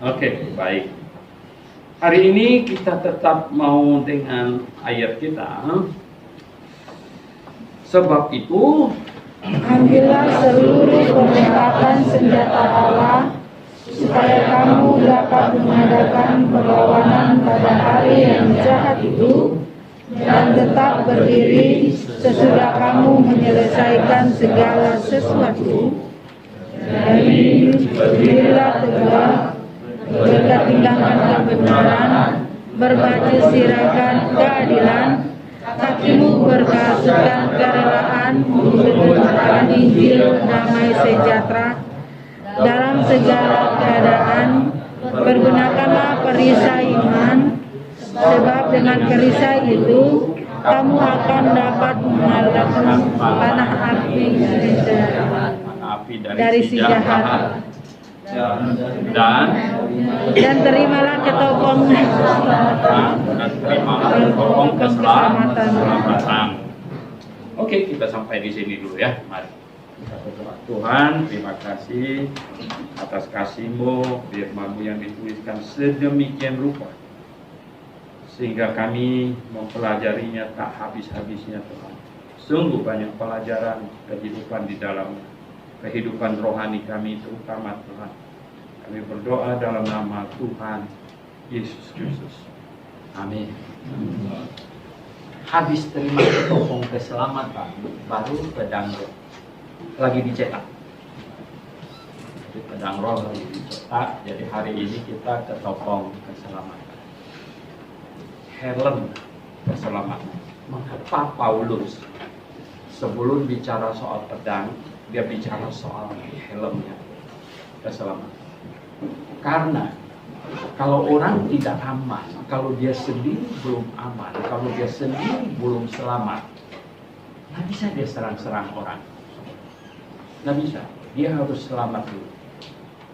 Oke, baik. Hari ini kita tetap mau dengan ayat kita. Sebab itu, ambillah seluruh perlengkapan senjata Allah, supaya kamu dapat mengadakan perlawanan pada hari yang jahat itu, dan tetap berdiri sesudah kamu menyelesaikan segala sesuatu. Jadi berdirilah tegak, berketinggian kebenaran, berbaju siragan keadilan, kakimu berkasutkan kerelaan untuk memberitakan Injil damai sejahtera. Dalam segala keadaan pergunakanlah perisai iman, sebab dengan perisai itu kamu akan dapat mengalahkan panah api dari si jahat. Dan terimalah ketopong keselamatan. Oke, kita sampai di sini dulu ya. Mari kita berdoa. Tuhan, terima kasih atas kasih-Mu, firman-Mu yang dituliskan sedemikian rupa, sehingga kami mempelajarinya tak habis-habisnya Tuhan. Sungguh banyak pelajaran kehidupan di dalamnya. Kehidupan rohani kami terutama Tuhan. Kami berdoa dalam nama Tuhan Yesus Kristus. Amin. Habis terima ketopong keselamatan, baru pedang roh lagi dicetak. Jadi pedang roh lagi dicetak. Jadi hari ini kita ketopong keselamatan, helm keselamatan. Mengapa Paulus sebelum bicara soal pedang, dia bicara soal helmnya keselamatan? Karena kalau orang tidak aman, kalau dia sendiri belum aman, kalau dia sendiri belum selamat, nggak bisa dia serang-serang orang. Nggak bisa. Dia harus selamat dulu.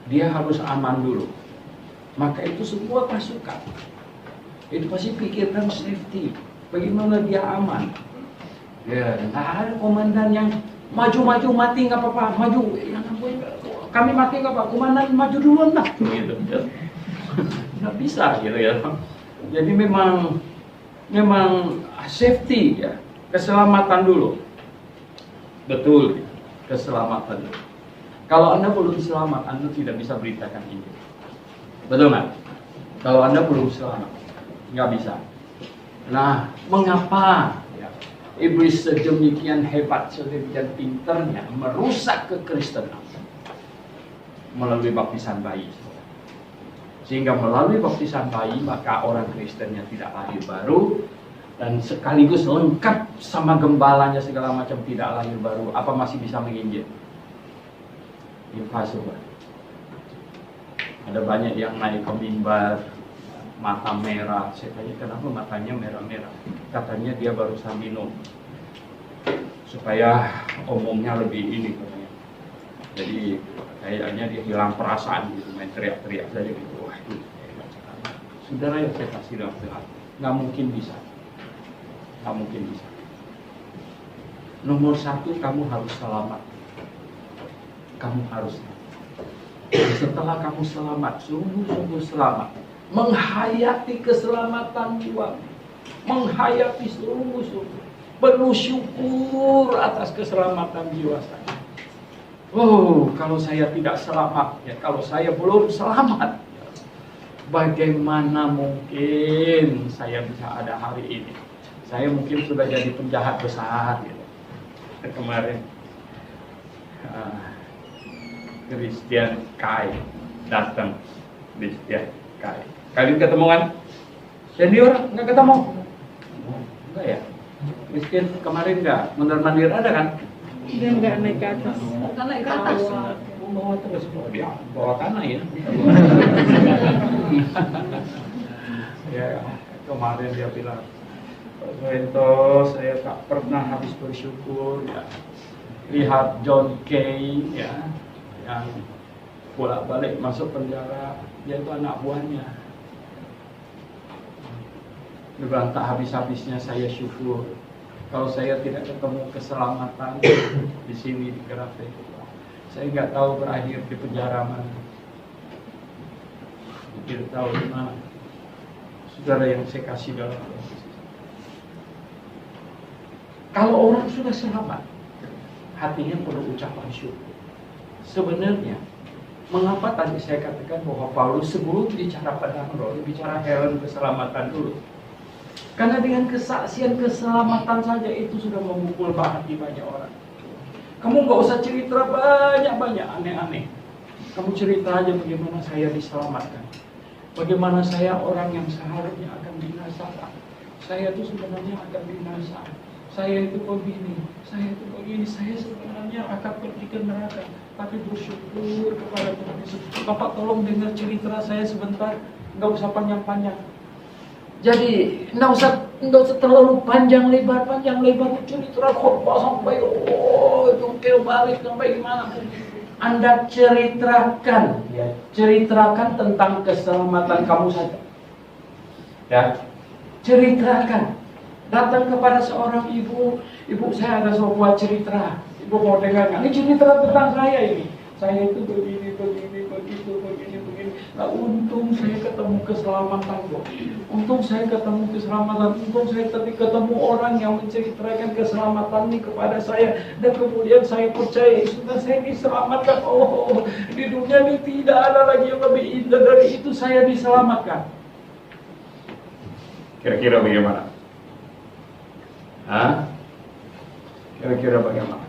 Dia harus aman dulu. Maka itu semua pasukan itu pasti pikirkan safety. Bagaimana dia aman? Ya, nggak ada komandan yang maju-maju mati nggak apa-apa, maju. Yang kami mati nggak apa, komandan maju duluan lah. Gitu. Nggak bisa gitu ya. Jadi memang safety ya, keselamatan dulu. Betul, keselamatan dulu. Kalau Anda belum selamat, Anda tidak bisa beritakan Injil. Betul nggak? Kalau Anda belum selamat, nggak bisa. Nah, mengapa ya, iblis sedemikian hebat, sedemikian pinternya merusak kekristenan melalui baptisan bayi? Sehingga melalui baptisan bayi, maka orang Kristennya tidak lahir baru, dan sekaligus lengkap sama gembalanya segala macam tidak lahir baru. Apa masih bisa menginjil? Impossible. Ada banyak yang naik ke mimbar, mata merah. Saya tanya kenapa matanya merah-merah? Katanya dia barusan minum, supaya omongnya lebih ini katanya. Jadi kayaknya dia hilang perasaan gitu, main teriak-teriak saja gitu. Wah itu saudara yang saya kasih dalam Tuhan, nggak mungkin bisa, nggak mungkin bisa. Nomor satu, kamu harus selamat. Kamu harus. Setelah kamu selamat, sungguh-sungguh selamat, menghayati keselamatan jiwa, menghayati sungguh-sungguh, penuh syukur atas keselamatan jiwa saya. Oh, kalau saya tidak selamat, ya kalau saya belum selamat, bagaimana mungkin saya bisa ada hari ini? Saya mungkin sudah jadi penjahat besar gitu. Kemarin Christian Kai datang, Christian Kai. Kalian ketemu kan? Senior nggak ketemu? Enggak ya? Christian kemarin nggak? Mondar-mandir ada kan? Dia nggak naik ke atas. Nggak naik ke atas. Bawa terus, dia bawa tanah ya. Ya kemarin dia bilang, Pak Wento, saya tak pernah habis bersyukur ya. Lihat John Kay ya, yang bolak-balik masuk penjara, dia itu anak buahnya. Dia bilang tak habis-habisnya saya syukur kalau saya tidak ketemu keselamatan di sini di Kerafe. Saya nggak tahu berakhir di penjara mana. tidak tahu di mana. Saudara yang saya kasih dalam Tuhan. Kalau orang sudah selamat, hatinya perlu ucapan syukur. Sebenarnya, mengapa tadi saya katakan bahwa Paulus sebelum bicara pedang roh, bicara helm keselamatan dulu? Karena dengan kesaksian keselamatan saja itu sudah memukul hati banyak orang. Kamu nggak usah cerita banyak-banyak aneh-aneh. Kamu cerita aja bagaimana saya diselamatkan. Bagaimana saya orang yang seharusnya akan binasa. Saya itu sebenarnya akan binasa. Saya itu begini, saya itu begini. Saya sebenarnya akan pergi ke neraka. Tapi bersyukur kepada Tuhan Yesus. Bapak tolong dengar cerita saya sebentar. Nggak usah panjang-panjang. Jadi nggak usah terlalu panjang lebar cerita khotbah sampai jungkir balik sampai gimana. Anda ceritakan tentang keselamatan kamu saja. Ya, ceritakan. Datang kepada seorang ibu saya ada sebuah cerita. Ibu mau dengar nggak? Ini cerita tentang saya ini. Saya itu begini. Nah, untung saya ketemu keselamatan kok. Untung saya ketemu orang yang menceritakan keselamatan ini kepada saya. Dan kemudian saya percaya sudah saya diselamatkan. Oh, di dunia ini tidak ada lagi yang lebih indah dari itu, saya diselamatkan. Kira-kira bagaimana? Kira-kira bagaimana?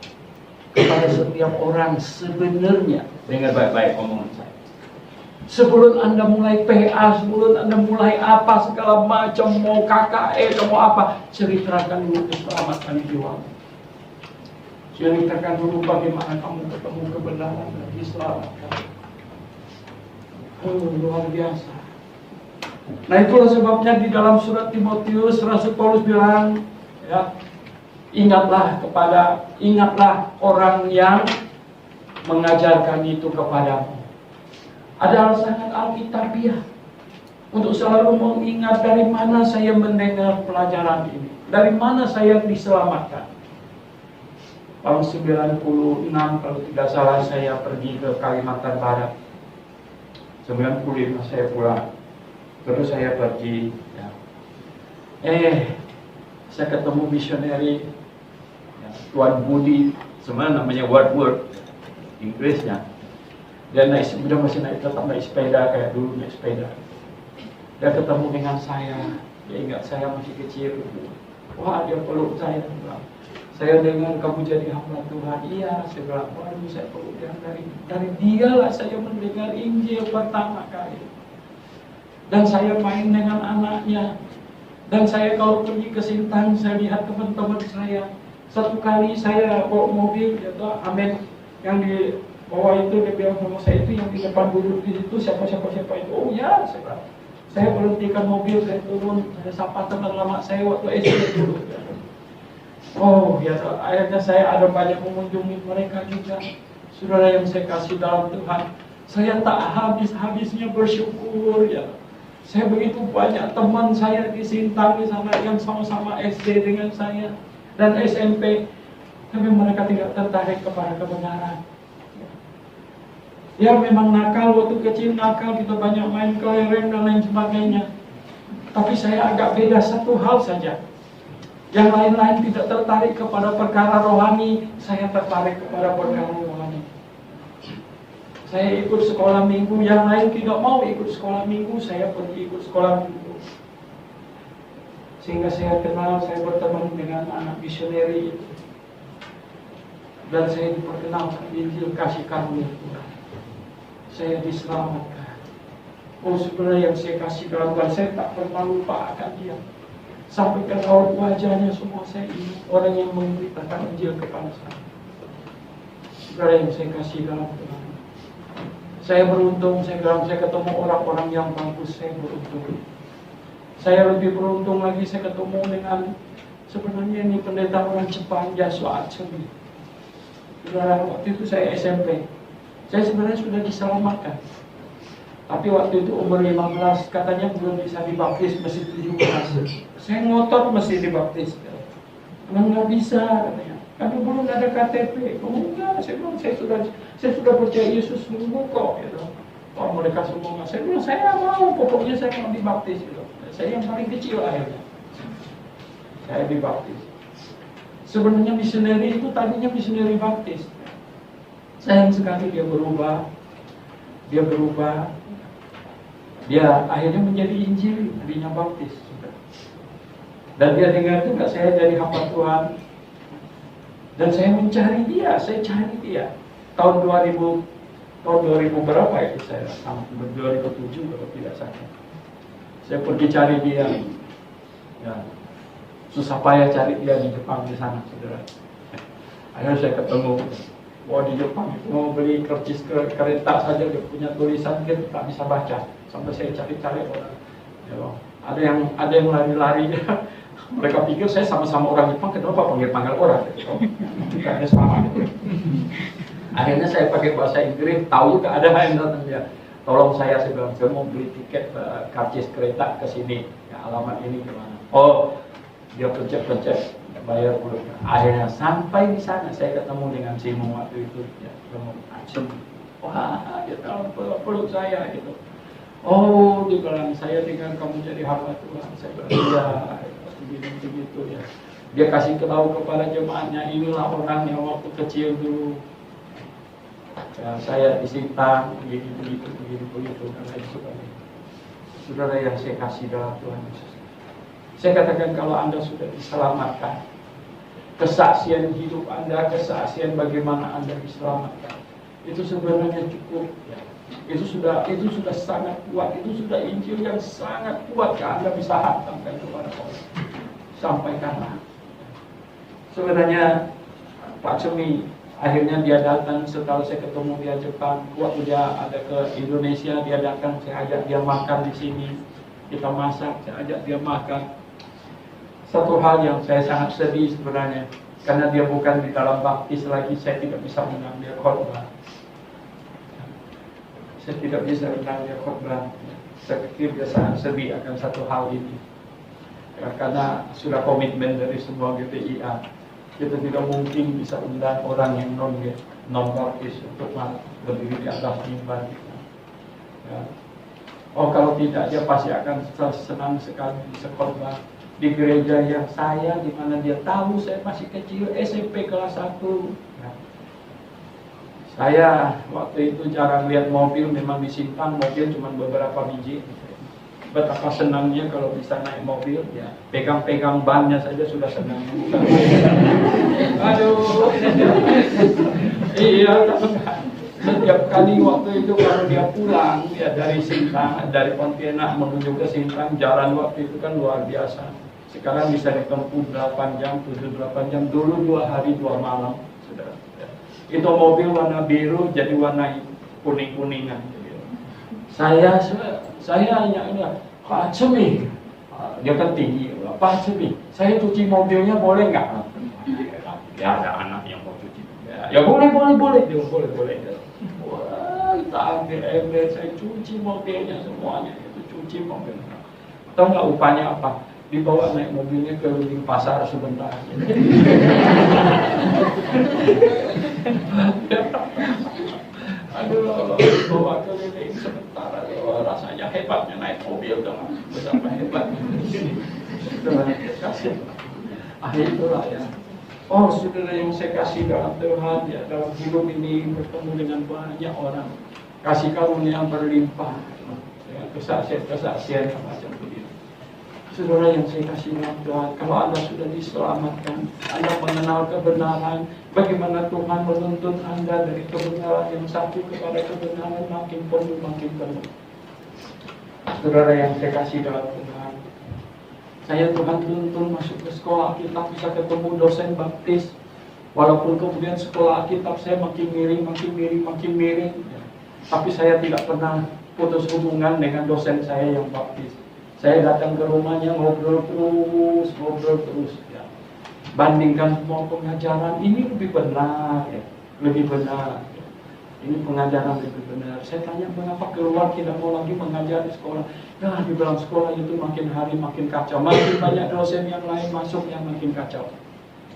Kepada setiap orang sebenarnya, dengar baik-baik omongan saya. Sebelum Anda mulai PA, sebelum Anda mulai apa segala macam, mau KKE, mau apa, ceritakan dulu keselamatan jiwamu. Ceritakan dulu bagaimana kamu ketemu kebenaran dan diselamatkan. Luar biasa. Nah, itulah sebabnya di dalam surat Timotius, Rasul Paulus bilang, ya, ingatlah orang yang mengajarkan itu kepadamu. Adalah sangat alkitabiah untuk selalu mengingat dari mana saya mendengar pelajaran ini, dari mana saya diselamatkan. Tahun 96 kalau tidak salah saya pergi ke Kalimantan Barat. 95 saya pulang. Terus saya pergi. Ya. Saya ketemu misioneri, ya, Tuan Budi, sebenarnya namanya Wordword, Inggrisnya. Dia masih tetap naik sepeda kayak dulu naik sepeda. Dia ketemu dengan saya, dia ingat saya masih kecil. Wah, dia peluk saya. Saya dengar kamu jadi hamba Tuhan. Iya, saya bilang, waduh, saya peluk dia. Dari dialah saya mendengar Injil pertama kali. Dan saya main dengan anaknya. Dan saya kalau pergi ke Sintang, saya lihat teman-teman saya. Satu kali saya bawa mobil, yaitu Amin, yang di bawah itu dia bilang sama saya itu yang di depan duduk di situ siapa itu. Oh ya, saya berhentikan mobil, saya turun, saya sapa teman lama saya waktu SD dulu. Oh ya, akhirnya saya ada banyak mengunjungi mereka juga. Saudara yang saya kasih dalam Tuhan, saya tak habis-habisnya bersyukur ya. Saya begitu banyak teman saya di Sintang di sana yang sama-sama SD dengan saya dan SMP, tapi mereka tidak tertarik kepada kebenaran. Ya memang nakal, waktu kecil nakal, kita banyak main kelereng dan lain sebagainya. Tapi saya agak beda satu hal saja. Yang lain-lain tidak tertarik kepada perkara rohani, saya tertarik kepada perkara rohani. Saya ikut sekolah minggu, yang lain tidak mau ikut sekolah minggu, saya pergi ikut sekolah minggu. Sehingga saya kenal, saya berteman dengan anak misioneri itu. Dan saya diperkenalkan Injil kasih karunia Tuhan. Saya diselamatkan. Oh, sebenarnya yang saya kasih dalam Tuhan, saya tak pernah lupa akan dia. Sampai ke raut wajahnya semua saya ingat orang yang memberitakan Injil kepada saya. Saudara yang saya kasih dalam Tuhan, saya beruntung, saya ketemu orang-orang yang bagus, saya beruntung. Saya lebih beruntung lagi, saya ketemu dengan sebenarnya ini pendeta orang Jepang, Yasuo Atsumi. Saudara, waktu itu saya SMP. Saya sebenarnya sudah diselamatkan. Tapi waktu itu umur 15, katanya belum bisa dibaptis, mesti 17. Saya ngotot mesti dibaptis. Memang nggak bisa, katanya. Karena belum ada KTP. Oh enggak, saya bilang saya sudah percaya Yesus dulu kok. Gitu. Oh, mereka semua nggak. Saya bilang saya mau, pokoknya saya mau dibaptis gitu. Saya yang paling kecil akhirnya. Saya dibaptis. Sebenarnya misioneri itu tadinya misioneri baptis. Sayang sekali dia berubah. Dia akhirnya menjadi Injil, tadinya baptis. Dan dia dengar juga saya jadi hamba Tuhan. Dan saya mencari dia, Tahun 2000 berapa itu saya? 2007 kalau tidak salah. Saya pergi cari dia. Ya, susah payah cari dia di Jepang di sana, saudara. Akhirnya saya ketemu. Wah, di Jepang itu mau beli kertas kereta saja dia punya tulisan dia tak bisa baca. Sampai saya cari-cari orang. Ya, ada yang lari-lari. Mereka pikir saya sama-sama orang Jepang, kenapa panggil orang? Bukannya sama gitu. Akhirnya saya pakai bahasa Inggris, tahu juga ada yang datang dia. Tolong saya bilang, saya mau beli tiket karcis kereta ke sini. Ya, alamat ini gimana? Oh, dia pencet-pencet, bayar dulu. Akhirnya sampai di sana saya ketemu dengan Simon waktu itu. Ya, wah, dia tahu peluk saya gitu. Oh, dia bilang, saya dengan kamu jadi hamba Tuhan. Saya bilang, iya, begitu ya. Dia kasih tahu kepada jemaatnya, inilah orang yang waktu kecil dulu. Ya, saya disintang, begitu. Saudara yang saya kasih dalam Tuhan Yesus. Saya katakan kalau Anda sudah diselamatkan, kesaksian hidup Anda, kesaksian bagaimana Anda diselamatkan, itu sebenarnya cukup. Ya. Itu sudah sangat kuat. Itu sudah Injil yang sangat kuat yang Anda bisa hantamkan kepada orang. Sampaikanlah. Sebenarnya Pak Cemi akhirnya dia datang setelah saya ketemu dia Jepang. Waktu dia ada ke Indonesia, dia datang, saya ajak dia makan di sini. Kita masak, saya ajak dia makan. Satu hal yang saya sangat sedih sebenarnya, karena dia bukan di dalam baptis lagi, saya tidak bisa mengambil khotbah. Saya tidak bisa mengambil khotbah. Saya pikir dia sangat sedih akan satu hal ini. Ya, karena sudah komitmen dari semua GPIA, kita tidak mungkin bisa undang orang yang non baptis untuk berdiri di atas mimbar. Ya. Oh, kalau tidak dia pasti akan senang sekali bisa khotbah di gereja yang saya, di mana dia tahu saya masih kecil, SMP kelas 1. Ya. Saya waktu itu jarang lihat mobil, memang disimpan mobil cuma beberapa biji. Betapa senangnya kalau bisa naik mobil, ya pegang-pegang bannya saja sudah senang. Aduh, iya. Setiap kali waktu itu kalau dia pulang, ya dari Sintang, dari Pontianak menuju ke Sintang, jalan waktu itu kan luar biasa. Sekarang bisa ditempuh 8 jam, 7-8 jam. Dulu 2 hari 2 malam, saudara. Itu mobil warna biru jadi warna kuning-kuningan. Saya hanya Pak Cemi, dia kan tinggi, Pak Cemi, saya cuci mobilnya boleh nggak? Ya ada anak yang mau cuci. Ya boleh. Dia boleh. Wah, kita ambil ember, saya cuci mobilnya semuanya, itu cuci mobilnya. Tahu nggak upahnya apa? Dibawa naik mobilnya ke keliling pasar sebentar. Aduh, bawa keliling sebentar, rasanya hebatnya naik mobil dong, betapa hebatnya. Kasih. Itulah ya. Oh, saudara yang saya kasih dalam Tuhan, ya dalam hidup ini bertemu dengan banyak orang, kasih karunia berlimpah, ya, kesaksian macam begitu. Saudara yang saya kasih dalam Tuhan, kalau Anda sudah diselamatkan, Anda mengenal kebenaran, bagaimana Tuhan menuntun Anda dari kebenaran yang satu kepada kebenaran makin penuh. Saudara yang saya kasih dalam Tuhan, saya Tuhan tuntun masuk ke sekolah Alkitab, bisa ketemu dosen baptis. Walaupun kemudian sekolah Alkitab saya makin miring, tapi saya tidak pernah putus hubungan dengan dosen saya yang baptis. Saya datang ke rumahnya, ngobrol terus. Ya. Bandingkan semua pengajaran, ini lebih benar. Ya. Ini pengajaran lebih benar. Saya tanya mengapa keluar tidak mau lagi mengajar di sekolah. Nah, di dalam sekolah itu makin hari makin kacau. Makin banyak dosen yang lain masuk yang makin kacau.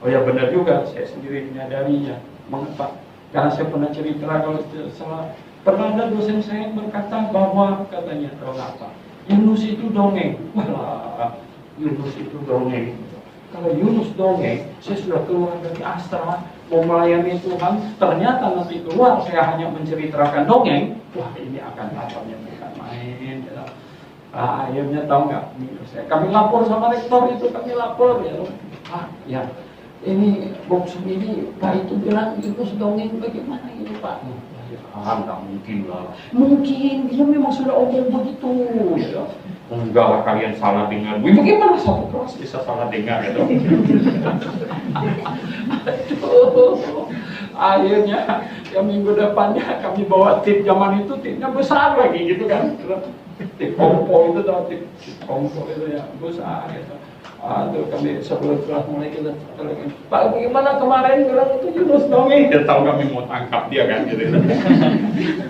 Oh ya benar juga, saya sendiri menyadarinya. Mengapa? Karena saya pernah cerita kalau salah Pernah ada dosen saya yang berkata bahwa, katanya, tahu apa? Yunus itu dongeng. Walah, Yunus itu dongeng. Kalau Yunus dongeng, saya sudah keluar dari asrama, mau melayani Tuhan, ternyata nanti keluar saya hanya menceritakan dongeng. Wah, ini akan dapatnya bukan main. Ya. Akhirnya tahu nggak? Kami lapor sama rektor itu, kami lapor ya. Ya, ini box ini Pak itu bilang Yunus dongeng, bagaimana ini Pak? Nggak mungkin lah. Mungkin, dia memang sudah omong begitu. Ya. Enggak lah, kalian salah dengar. Bagaimana satu kelas bisa salah dengar gitu? Akhirnya yang minggu depannya kami bawa tip zaman itu, tipnya besar lagi gitu kan. Tip kompo itu, tip kompo itu ya besar gitu. Tuh kami sebelum kelas mulai kita lagi, Pak bagaimana kemarin bilang itu Yunus dongeng, dia tahu kami mau tangkap dia kan gitu.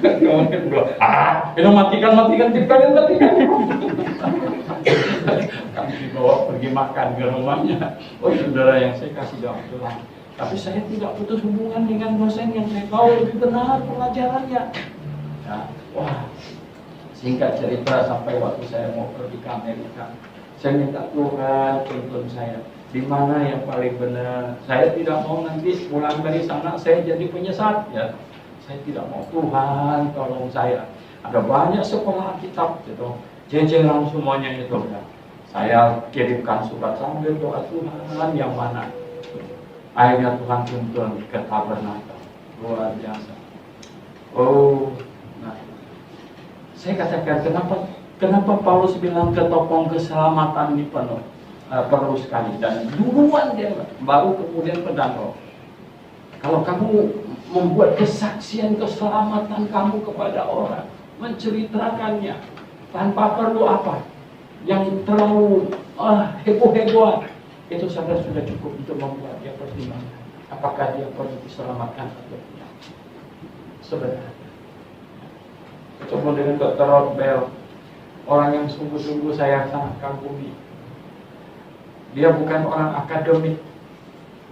Kemudian bilang, kita matikan tip kalian matikan. Kami dibawa pergi makan ke rumahnya. Oh saudara yang saya kasih jawab Tuhan, tapi saya tidak putus hubungan dengan dosen yang saya tahu lebih benar pengajarannya. Ya, wah, singkat cerita sampai waktu saya mau pergi ke Amerika, saya minta Tuhan tuntun saya di mana yang paling benar. Saya tidak mau nanti pulang dari sana saya jadi penyesat ya. Saya tidak mau, Tuhan tolong saya. Ada banyak sekolah kitab gitu, jejeran semuanya itu ya. Saya kirimkan surat sambil doa, Tuhan yang mana. Akhirnya Tuhan tuntun ke Tabernakel, luar biasa. Oh, nah, saya katakan kenapa Paulus bilang ketopong keselamatan ini perlu sekali, dan duluan dia baru kemudian pedang roh. Kalau kamu membuat kesaksian keselamatan kamu kepada orang, menceritakannya tanpa perlu apa yang terlalu heboh-hebohan, itu saudara sudah cukup untuk membuat dia pertimbangkan apakah dia perlu diselamatkan atau tidak. Sebenarnya ketemu dengan Dr. Rodbell, orang yang sungguh-sungguh saya sangat kagumi. Dia bukan orang akademik,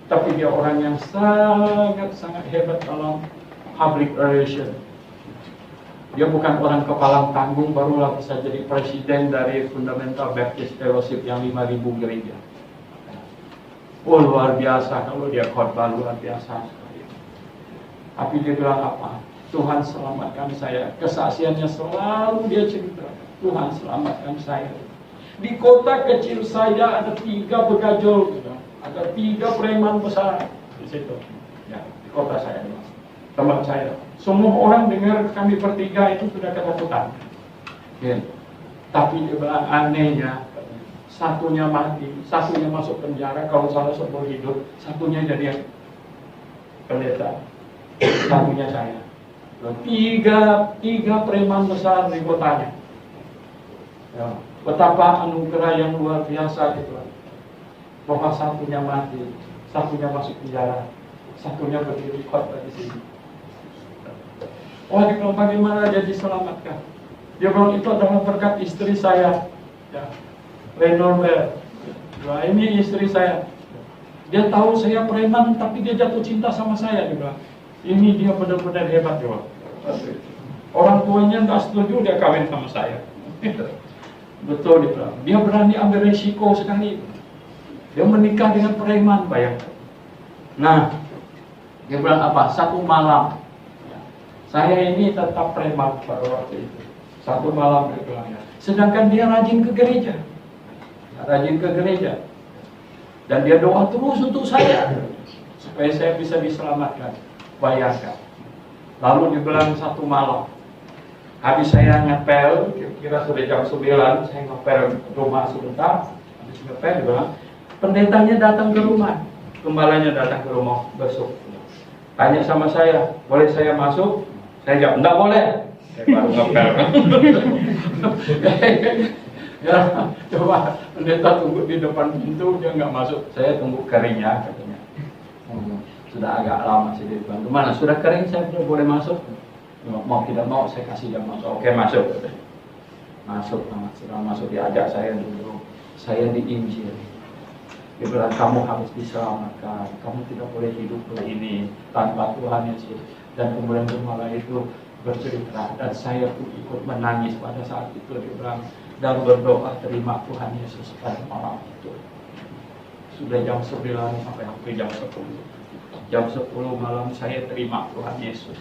tapi dia orang yang sangat hebat dalam public relation. Dia bukan orang kepala tanggung barulah bisa jadi presiden dari Fundamental Baptist Fellowship yang 5.000 gereja. Oh luar biasa, kalau dia khotbah luar biasa sekali. Tapi dia bilang apa? Tuhan selamatkan saya. Kesaksiannya selalu dia cerita, Tuhan selamatkan saya. Di kota kecil saya ada 3 begajol, gitu. Ada 3 preman besar di situ. Ya, di kota saya, tempat saya. Semua orang dengar kami bertiga itu sudah ketakutan. Ya. Tapi dia bilang anehnya, satunya mati, satunya masuk penjara kalau salah seumur hidup, satunya jadi pendeta, satunya saya. 3 preman besar di kotanya. Ya. Betapa anugerah yang luar biasa gitu. Bahwa satunya mati, satunya masuk penjara, satunya berdiri khotbah di sini. Wah, dibilang bagaimana dia diselamatkan? Dia bilang itu adalah berkat istri saya, ya, Renormel. Nah, ini istri saya. Dia tahu saya preman, tapi dia jatuh cinta sama saya. Dia bilang, ini dia benar-benar hebat, dia. Orang tuanya nggak setuju dia kawin sama saya. Betul dia bilang. Dia berani ambil resiko sekali. Dia menikah dengan preman, bayangkan. Nah, dia bilang apa? Satu malam, saya ini tetap preman pada waktu itu. Satu malam dia bilang ya. Sedangkan dia rajin ke gereja, dan dia doa terus untuk saya supaya saya bisa diselamatkan. Bayangkan. Lalu dia bilang satu malam, habis saya ngepel, kira-kira sudah jam 9, saya ngepel rumah sebentar. Habis ngepel dia bilang, pendetanya datang ke rumah, gembalanya datang ke rumah besok. Tanya sama saya, boleh saya masuk? Saya jawab, enggak boleh. Saya baru ngepel. Ya, coba pendeta tunggu di depan pintu, dia nggak masuk. Saya tunggu keringnya, katanya. Sudah agak lama sih di depan. Mana sudah kering, saya sudah boleh masuk. Mau tidak mau, saya kasih dia masuk. Oke, masuk. Katanya. Masuk, sudah masuk, diajak saya dulu. Saya diinjil. Dia bilang, kamu harus diselamatkan. Kamu tidak boleh hidup begini tanpa Tuhan Yesus. Dan kemudian malah itu bercerita, dan saya pun ikut menangis pada saat itu. Dia bilang, dan berdoa terima Tuhan Yesus pada malam itu. Sudah jam 9 sampai hampir jam 10. Jam 10 malam saya terima Tuhan Yesus.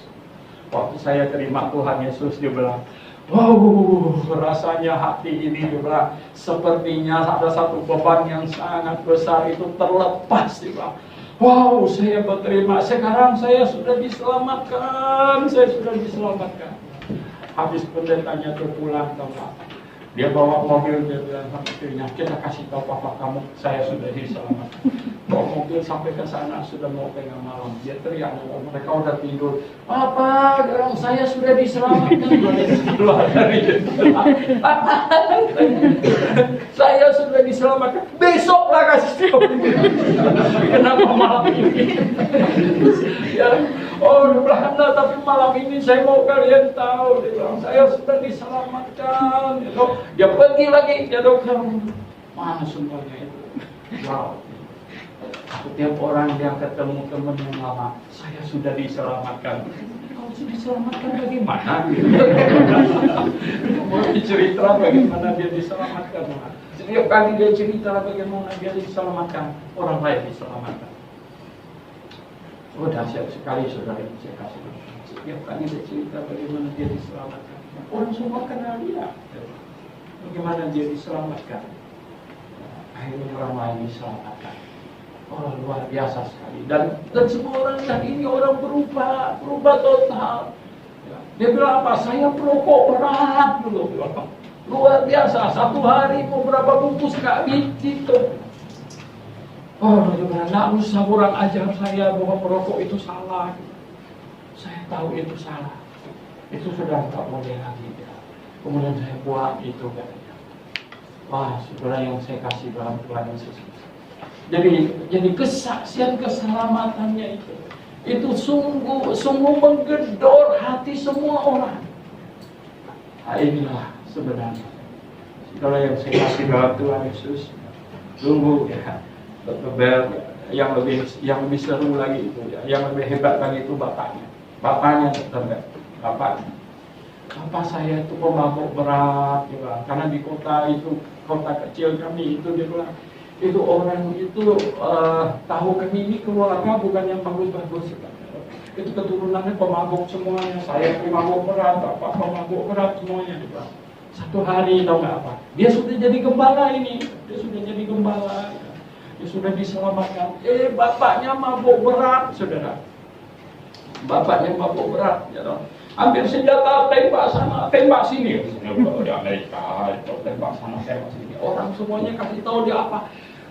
Waktu saya terima Tuhan Yesus, dia bilang, wow, rasanya hati ini, dia bilang, sepertinya ada satu beban yang sangat besar itu terlepas. Dia bilang, wow, saya berterima, sekarang saya sudah diselamatkan, saya sudah diselamatkan. Habis pendetanya itu pulang, tahu Pak, dia bawa mobil, dia bilang sama istrinya, kita kasih tahu papa kamu, saya sudah diselamatkan. Bawa mobil sampai ke sana, sudah mau tengah malam, dia teriak, mereka udah tidur, papa, orang saya sudah diselamatkan. Keluar dari jendela, papa, saya sudah diselamatkan, besoklah kasih tahu. Kenapa malam ini? Ya, oh, dia bilang, nah, tapi malam ini saya mau kalian tahu, dia bilang, saya sudah diselamatkan. Dia pergi lagi, dia dokter, mana semuanya itu? Wow. Setiap orang yang ketemu teman yang lama, saya sudah diselamatkan. Kalau sudah diselamatkan bagaimana? Mau cerita bagaimana dia diselamatkan? Setiap kali dia cerita bagaimana dia diselamatkan, orang lain diselamatkan. Oh, dahsyat sekali saudara ini saya kasih. Setiap kali dia cerita bagaimana dia diselamatkan, orang semua kenal dia. Bagaimana dia diselamatkan? Akhirnya orang lain diselamatkan. Oh, luar biasa sekali. Dan semua orang yang ini orang berubah total. Ya. Dia bilang apa? Saya perokok berat dulu. Luar biasa. Satu hari mau berapa bungkus Kak gitu. Oh, dia bilang, nggak usah orang ajar saya bahwa merokok itu salah. Saya tahu itu salah. Itu sudah tak boleh lagi. Ya. Kemudian saya buat itu katanya. Wah, saudara yang saya kasih dalam Tuhan Yesus. Jadi kesaksian keselamatannya itu sungguh menggedor hati semua orang. Nah, inilah sebenarnya saudara yang saya kasih dalam Tuhan Yesus. Sungguh ya, yang lebih seru lagi itu ya, yang lebih hebat lagi itu bapaknya tetap bapaknya. Bapak saya itu pemabuk berat, ya, karena di kota kecil kami itu dia bilang, itu orang itu tahu kami ini keluarga bukan yang bagus-bagus. Itu keturunannya pemabuk semuanya. Saya pemabuk berat, bapak pemabuk berat semuanya. Juga. Satu hari tahu nggak apa? Dia sudah jadi gembala ini. Dia sudah jadi gembala. Ya. Dia sudah diselamatkan. Bapaknya mabuk berat, saudara. Bapaknya mabuk berat. Ya, ambil senjata, tembak sana, tembak sini. Di Amerika, tembak sana, tembak sini. Orang semuanya kasih tahu dia apa?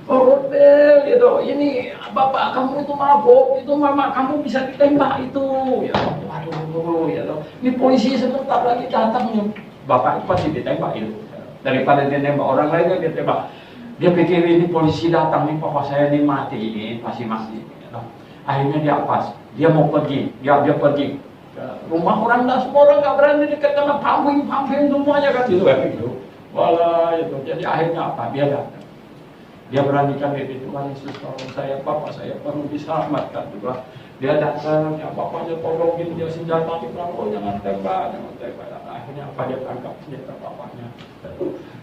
Oh, Rodel, gitu. Ini bapak kamu itu mabuk, itu mama kamu bisa ditembak itu. Ya, waduh, ya. Ini polisi sebentar lagi datang. Bapak itu pasti ditembak itu. Daripada dia nembak orang lain dia tembak. Dia pikir ini polisi datang nih, papa saya ini mati ini, pasti mati. Ya. Akhirnya dia apa? Dia mau pergi, dia pergi. Rumah orang dah, semua orang nggak berani dekat karena pumping semuanya kan gitu kan itu. Walah itu. Jadi akhirnya apa? Dia datang. Dia beranikan diri, Tuhan Yesus tolong saya, papa saya perlu diselamatkan juga. Dia datang, ya bapaknya tolongin dia senjata, dia bilang, oh jangan tembak. Dan akhirnya apa? Dia tangkap senjata bapaknya.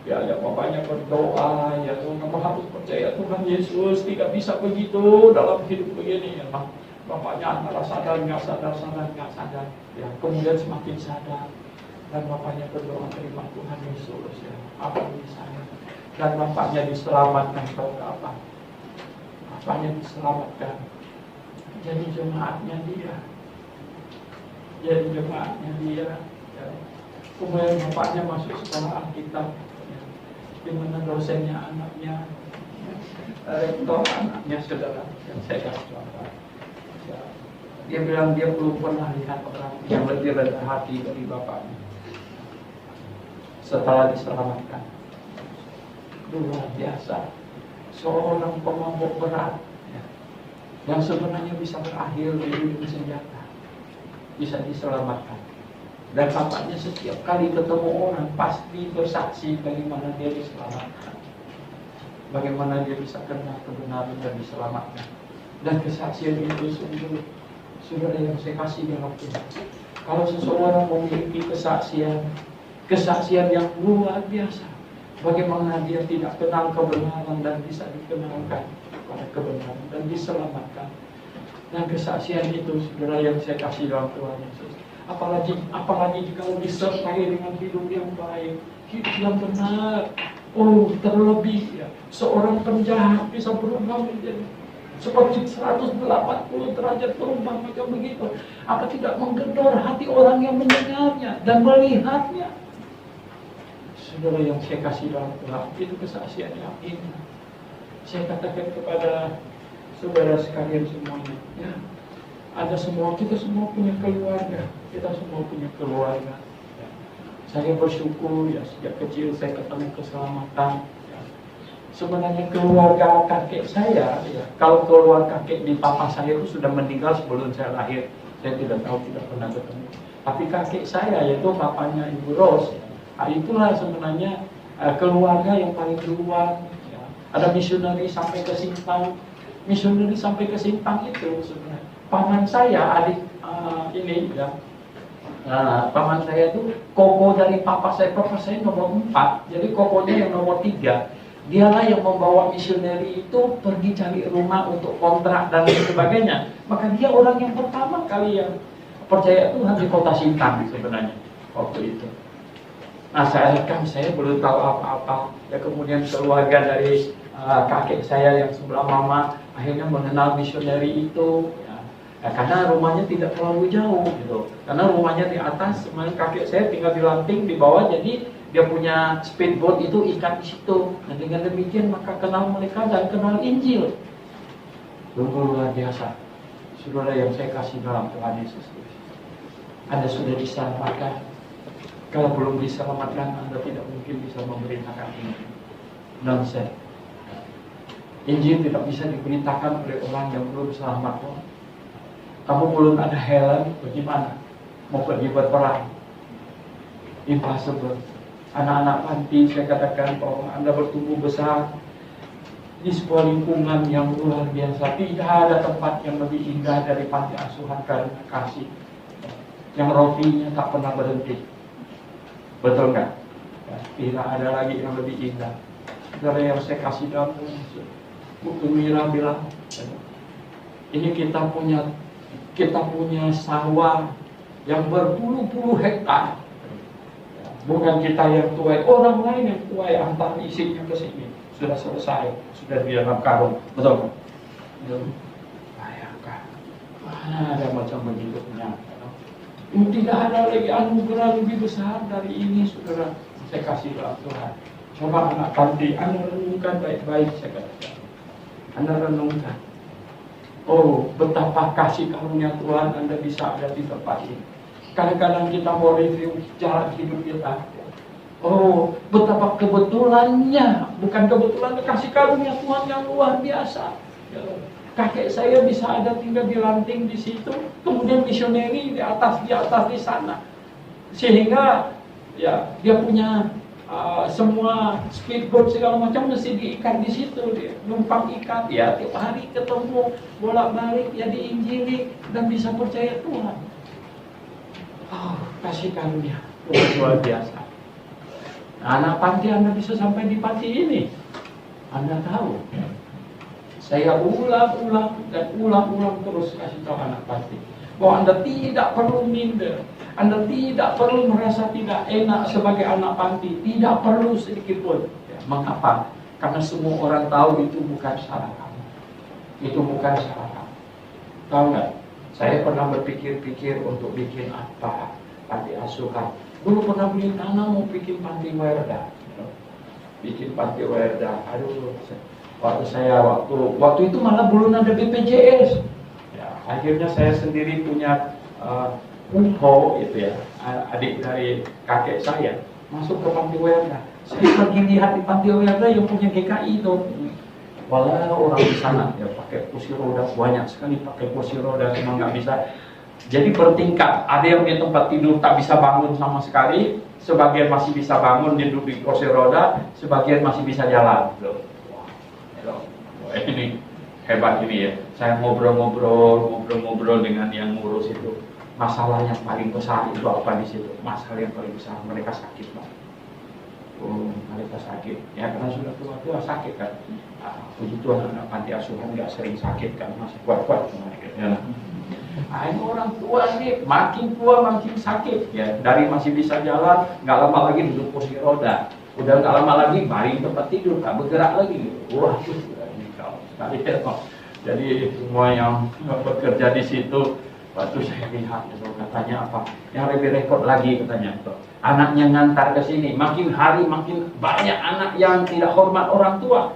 Ya bapaknya berdoa, ya Tuhan kamu harus percaya Tuhan Yesus tidak bisa begitu dalam hidup begini ya. Bapaknya antara sadar nggak sadar. Ya, kemudian semakin sadar dan bapaknya berdoa terima Tuhan Yesus ya. Apa di sana? Dan bapaknya diselamatkan tahu apa? Bapaknya diselamatkan. Jadi jemaatnya dia. Ya. Kemudian bapaknya masuk sekolah Alkitab. Ya. Di mana dosennya anaknya, ya. Rektor anaknya saudara yang saya kasih contoh. Ya. Dia bilang dia belum pernah lihat orang yang lebih rendah hati dari bapaknya. Setelah diselamatkan. Luar biasa. Seorang pemabuk berat ya, yang sebenarnya bisa berakhir di ujung senjata bisa diselamatkan. Dan bapaknya setiap kali ketemu orang pasti bersaksi bagaimana dia diselamatkan, bagaimana dia bisa kenal kebenaran dan diselamatkan. Dan kesaksian itu sungguh saudara yang saya kasih dalam Tuhan. Kalau seseorang memiliki kesaksian yang luar biasa, bagaimana dia tidak kenal kebenaran dan bisa dikenalkan kepada kebenaran dan diselamatkan. Dan kesaksian itu, saudara yang saya kasih dalam Tuhan Yesus, apalagi kalau disertai dengan hidup yang baik, hidup yang benar. Oh, terlebih ya, seorang penjahat bisa berubah menjadi seperti 180 derajat berubah macam begitu. Apa tidak menggedor hati orang yang mendengarnya dan melihatnya? Saudara yang saya kasih dalam Tuhan, itu kesaksian yang indah. Saya katakan kepada saudara sekalian semuanya, ya, kita semua punya keluarga, kita semua punya keluarga. Ya. Saya bersyukur ya, sejak kecil saya ketemu keselamatan. Ya. Sebenarnya keluarga kakek saya, ya, kalau keluarga kakek di papa saya itu sudah meninggal sebelum saya lahir, saya tidak tahu, tidak pernah ketemu. Tapi kakek saya, yaitu papanya Ibu Ros, ya, itulah sebenarnya keluarga yang paling luar. Ya. Ada misioneri sampai ke Sintang. Misioneri sampai ke Sintang itu sebenarnya paman saya, adik ini ya, paman saya itu koko dari papa saya nomor 4, jadi kokonya yang nomor 3. Dialah yang membawa misioneri itu pergi cari rumah untuk kontrak dan sebagainya. Maka dia orang yang pertama kali yang percaya Tuhan di kota Sintang sebenarnya waktu itu. Nah, saya belum tahu apa-apa. Ya, kemudian keluarga dari kakek saya yang sebelah mama akhirnya mengenal misioneri itu. Ya, karena rumahnya tidak terlalu jauh gitu. Karena rumahnya di atas, kakek saya tinggal di lanting di bawah, jadi dia punya speedboat itu ikan di situ. Dan dengan demikian maka kenal mereka dan kenal Injil. Luar biasa. Saudara yang saya kasih dalam Tuhan Yesus Kristus, Anda sudah diselamatkan. Kalau belum diselamatkan, Anda tidak mungkin bisa memberitakan ini. Nonsense. Injil tidak bisa diberitakan oleh orang yang belum selamat. Kamu belum ada helm, bagaimana? Mau pergi berperang? Impossible. Anak-anak panti, saya katakan bahwa Anda bertumbuh besar di sebuah lingkungan yang luar biasa. Tidak ada tempat yang lebih indah dari panti asuhan Karuna Kasih, yang rotinya tak pernah berhenti. Betul nggak? Ya, tidak ada lagi yang lebih indah. Dari yang saya kasih dalam Bu Mira bilang, ini kita punya sawah yang berpuluh-puluh hektar. Bukan kita yang tuai, orang lain yang tuai, antar isinya ke sini. Sudah selesai, sudah di dalam karung. Betul? Bayangkan, mana ada macam begitunya. Tidak ada lagi anugerah lebih besar dari ini, saudara. Saya kasih dalam Tuhan. Coba anak panti, Anda renungkan baik-baik, saya katakan. Anda renungkan. Oh, betapa kasih karunia Tuhan Anda bisa ada di tempat ini. Kadang-kadang kita mau review jalan hidup kita. Oh, betapa kebetulannya, bukan kebetulan, kasih karunia Tuhan yang luar biasa. Kakek saya bisa ada tinggal di lanting di situ, kemudian misioneri di atas di sana, sehingga ya dia punya semua speedboat segala macam mesti diikat di situ, dia numpang ikat ya, tiap hari ketemu bolak-balik ya, diinjili dan bisa percaya Tuhan. Oh, kasih karunia luar biasa. Nah, anak panti Anda bisa sampai di panti ini, Anda tahu. Saya ulang terus kasih tahu anak panti bahwa Anda tidak perlu minder, Anda tidak perlu merasa tidak enak sebagai anak panti, tidak perlu sedikit pun. Ya, mengapa? Karena semua orang tahu itu bukan salah kamu, itu bukan salah kamu. Tahu nggak? Saya pernah berpikir-pikir untuk bikin apa panti asuhan. Dulu pernah beli tanah mau bikin panti werda, bikin panti werda. Aduh. Waktu itu malah belum ada BPJS. Ya, akhirnya saya sendiri punya UMHO itu ya, adik dari kakek saya masuk ke panti werda. Saya pergi lihat di panti werda yang punya GKI itu. Walau orang di sana ya pakai kursi roda, banyak sekali pakai kursi roda, semua nggak bisa. Jadi bertingkat, ada yang di tempat tidur tak bisa bangun sama sekali, sebagian masih bisa bangun duduk di kursi roda, sebagian masih bisa jalan. Ini hebat ini ya. Saya ngobrol dengan yang ngurus itu. masalah yang paling besar itu apa di situ? Masalah yang paling besar mereka sakit, Pak. Oh, mereka sakit. Ya karena sudah tua-tua sakit kan. Puji Tuhan anak panti asuhan nggak sering sakit kan, masih kuat-kuat mereka. Ya. Ini orang tua nih makin tua makin sakit ya. Dari masih bisa jalan, nggak lama lagi duduk kursi roda. Udah nggak lama lagi baring tempat tidur, nggak bergerak lagi. Wah, ini kau sekali ya. Jadi semua yang bekerja di situ, waktu saya lihat itu katanya apa? Yang lebih rekod lagi katanya itu. Anaknya ngantar ke sini, makin hari makin banyak anak yang tidak hormat orang tua.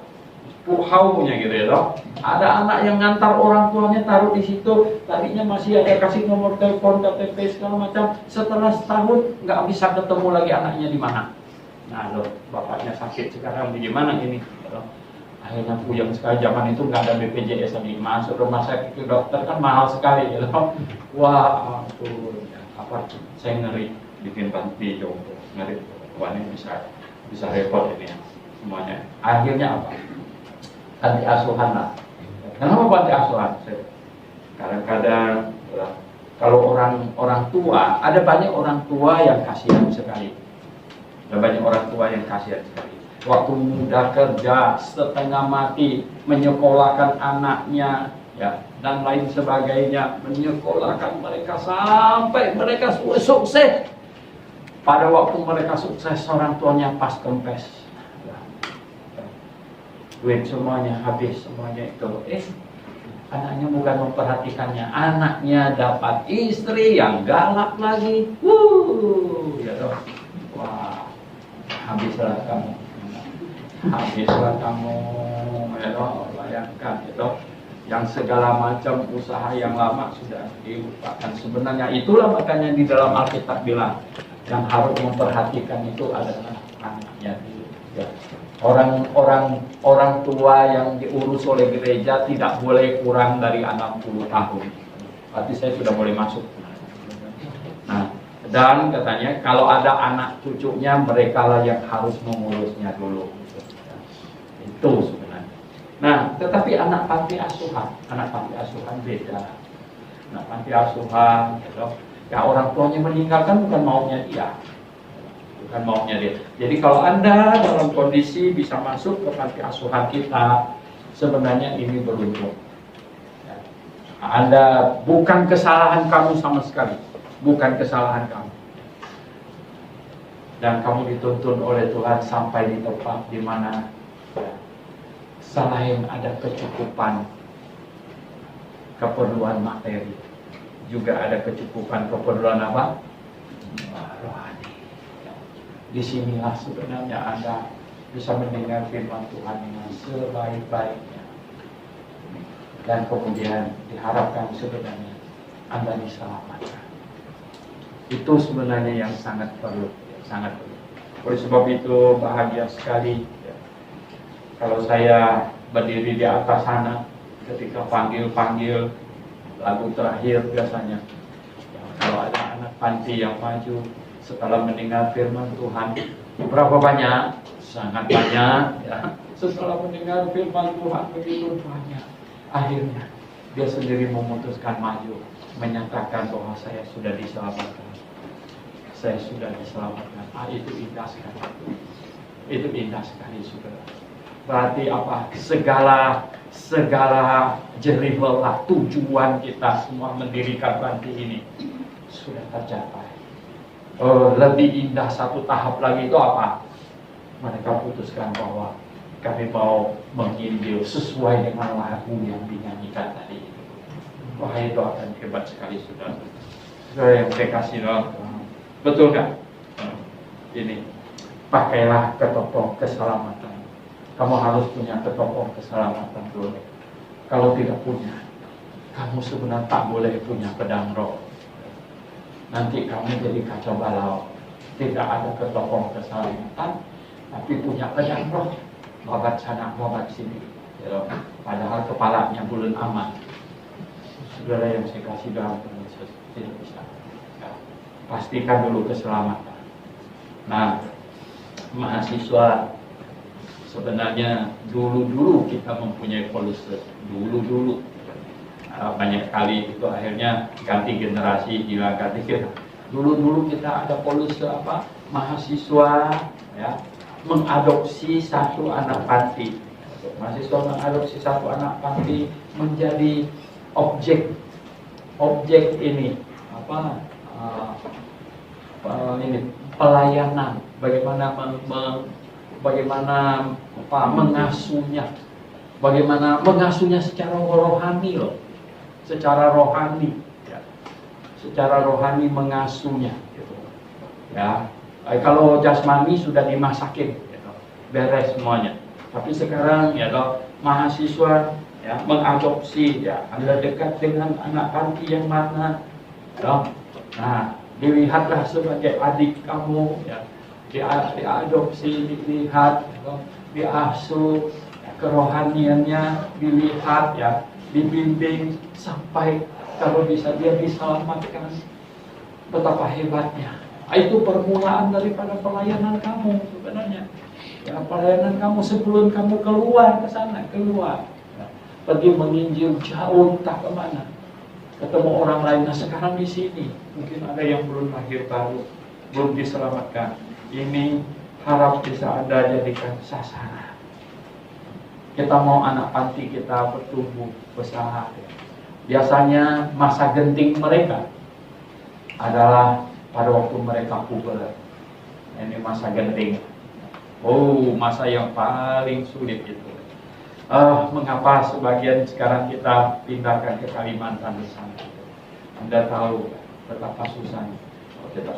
Puhau punya gitu ya toh. Ada anak yang ngantar orang tuanya taruh di situ, tadinya masih ada kasih nomor telepon, KTP segala macam. Setelah setahun nggak bisa ketemu lagi anaknya di mana. Nah loh, bapaknya sakit sekarang bagaimana ini? Loh. Akhirnya puyeng sekali, zaman itu nggak ada BPJS lagi, masuk rumah sakit ke dokter kan mahal sekali ya loh. Wah, ampun, apa? Saya ngeri bikin panti jompo, ngeri. Wah ini bisa repot ini ya, semuanya. Akhirnya apa? Panti asuhan lah. Kenapa panti asuhan? Kadang-kadang kalau orang tua, ada banyak orang tua yang kasihan sekali. Ada banyak orang tua yang kasihan sekali. Waktu muda kerja setengah mati menyekolahkan anaknya, ya dan lain sebagainya, menyekolahkan mereka sampai mereka sukses. Pada waktu mereka sukses, orang tuanya pas kempes. Duit semuanya habis, semuanya itu. Anaknya bukan memperhatikannya, anaknya dapat istri yang galak lagi. Ya toh. Wah, habislah kamu. Habislah kamu, ya toh. Bayangkan itu. Yang segala macam usaha yang lama sudah dilupakan. Sebenarnya itulah makanya di dalam Alkitab bilang yang harus memperhatikan itu adalah anaknya. Ya. Orang tua yang diurus oleh gereja tidak boleh kurang dari 60 tahun. Berarti saya sudah boleh masuk. Nah, dan katanya kalau ada anak cucunya, mereka lah yang harus mengurusnya dulu. Itu sebenarnya. Nah, tetapi anak panti asuhan beda. Anak panti asuhan, ya orang tuanya meninggalkan bukan maunya dia. Bukan maunya dia. Jadi kalau Anda dalam kondisi bisa masuk ke panti asuhan kita, sebenarnya ini beruntung. Anda bukan kesalahan kamu sama sekali, bukan kesalahan kamu. Dan kamu dituntun oleh Tuhan sampai di tempat di mana selain ada kecukupan keperluan materi, juga ada kecukupan keperluan apa? Rohani. Disinilah sebenarnya Anda bisa mendengar firman Tuhan dengan sebaik-baiknya. Dan kemudian diharapkan sebenarnya Anda diselamatkan. Itu sebenarnya yang sangat perlu, sangat perlu. Oleh sebab itu bahagia sekali ya, kalau saya berdiri di atas sana ketika panggil-panggil lagu terakhir biasanya. Ya, kalau ada anak panti yang maju setelah mendengar firman Tuhan, berapa banyak? Sangat banyak ya. Setelah mendengar firman Tuhan begitu banyak, akhirnya dia sendiri memutuskan maju, menyatakan bahwa saya sudah diselamatkan. Saya sudah diselamatkan. Itu indah sekali. Itu indah sekali, saudara. Berarti apa? Segala jerih lelah tujuan kita semua mendirikan panti ini sudah tercapai. Lebih indah satu tahap lagi itu apa? Mereka putuskan bahwa kami mau menginjil sesuai dengan lagu yang dinyanyikan tadi. Wah, itu akan hebat sekali, saudara. Saudara yang saya kasih dalam, betul kan? Ini pakailah ketopong keselamatan. Kamu harus punya ketopong keselamatan dulu. Kalau tidak punya, kamu sebenarnya tak boleh punya pedang roh. Nanti kamu jadi kacau balau. Tidak ada ketopong keselamatan, tapi punya pedang roh. Babat sana, babat sini. Ya, padahal kepalanya bulan aman. Saudara yang saya kasih dalam Yesus tidak bisa. Ya, pastikan dulu keselamatan. Nah, mahasiswa sebenarnya dulu-dulu kita mempunyai policy. Dulu-dulu. banyak kali itu akhirnya ganti generasi, gila ganti kita. Dulu kita ada polisi apa, mahasiswa ya mengadopsi satu anak panti. Mahasiswa mengadopsi satu anak panti menjadi objek ini apa ini pelayanan, bagaimana mengasuhnya, bagaimana mengasuhnya secara rohani loh, secara rohani ya. Secara rohani mengasuhnya gitu. Ya, kalau jasmani sudah dimasakin gitu. Beres semuanya. Tapi sekarang ya toh mahasiswa ya mengadopsi ya, Anda dekat dengan anak panti yang mana ya. Nah, dilihatlah sebagai adik kamu ya, diadopsi, dilihat ya, diasuh ya, kerohaniannya dilihat ya, dibimbing sampai kalau bisa dia diselamatkan. Betapa hebatnya. Itu permulaan daripada pelayanan kamu sebenarnya. Ya, pelayanan kamu sebelum kamu keluar ke sana, keluar ya, pergi menginjil jauh entah kemana, ketemu orang lain. Nah sekarang di sini mungkin ada yang belum lahir baru, belum diselamatkan. Ini harap bisa Anda jadikan sasaran. Kita mau anak panti kita bertumbuh besar. Biasanya masa genting mereka adalah pada waktu mereka puber. Ini masa genting. Oh, masa yang paling sulit itu. Mengapa sebagian sekarang kita pindahkan ke Kalimantan di sana? Anda tahu betapa susahnya. Kita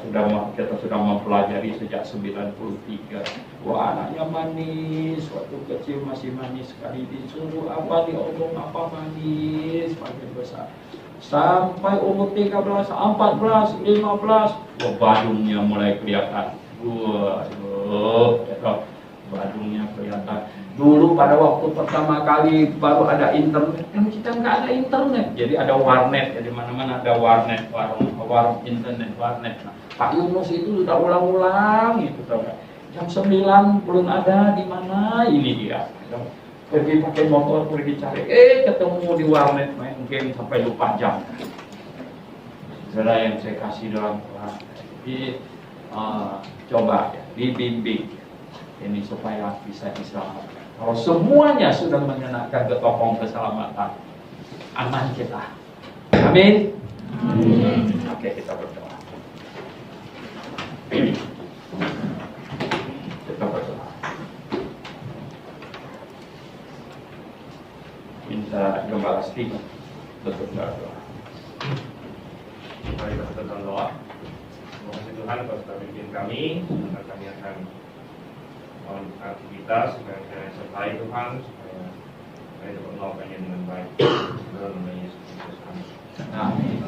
sudah mempelajari sejak 93. Wah, anaknya manis, waktu kecil masih manis sekali, disuruh apa diomong apa manis, makin besar. Sampai umur 13, 14, 15, wah, badungnya mulai kelihatan. Waduh, badungnya kelihatan. Dulu pada waktu pertama kali baru ada internet, kan kita nggak ada internet, jadi ada warnet, jadi mana-mana ada warnet, warung internet, warnet. Nah, Pak Yunus itu sudah ulang-ulang itu, tahu nggak? Jam 9 belum ada, di mana ini dia? Pergi pakai motor, pergi cari, ketemu di warnet main game sampai lupa jam. Saudara yang saya kasih dalam Tuhan, jadi coba ya, dibimbing ini supaya bisa diselamatkan. Kalau semuanya sudah mengenakan ketopong keselamatan, aman kita. Amin. Amin. Oke, kita berdoa. Kita berdoa. Minta Gembala Steve untuk berdoa. Mari kita berdoa. Semoga Tuhan berbimbing kami, agar kami akan melakukan aktivitas supaya kami sertai Tuhan, supaya kami dapat melakukannya dengan baik. Dalam nama Yesus Kristus. Amin.